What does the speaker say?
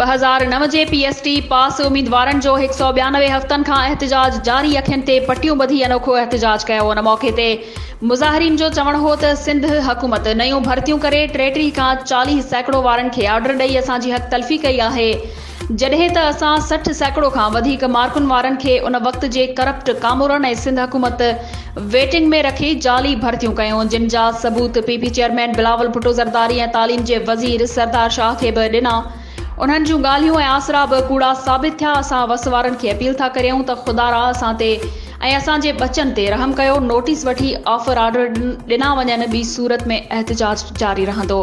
2009 जे PST पास उम्मीदवारनि जो 192 हफ़्तनि खां एहतिजाज जारी अखियुनि ते पटियूं ॿधी अनोखो एहतिजाज कयो। उन मौक़े ते मुज़ाहिरीन जो चवणु हो त सिंध हुकूमत नयूं भर्तियूं करे 33 खां 40 सैकड़ो वारनि खे ऑर्डर ॾेई असांजी हक़ तलफ़ी कई आहे, जॾहिं त असां 60 सैकड़ो खां वधीक मार्कुनि वारनि खे उन वक़्त जे करप्ट कामोरनि ऐं सिंध हुकूमत वेटिंग में रखी जाली भर्तियूं कयूं, जिन जा सबूत PP चेयरमैन बिलावल भुट्टो ज़रदारी ऐं तालीम जे वज़ीर सरदार शाह खे बि ॾिना। उन्हनि जूं ॻाल्हियूं ऐं आसरा बि कूड़ा साबित थिया। असां वस वारनि खे अपील था करियूं त ख़ुदा असां ते ऐं असांजे बचनि ते रहम कयो। नोटिस वठी ऑफर ऑर्डर ॾिना वञनि, ॿी सूरत में एहतिजाज जारी रहंदो।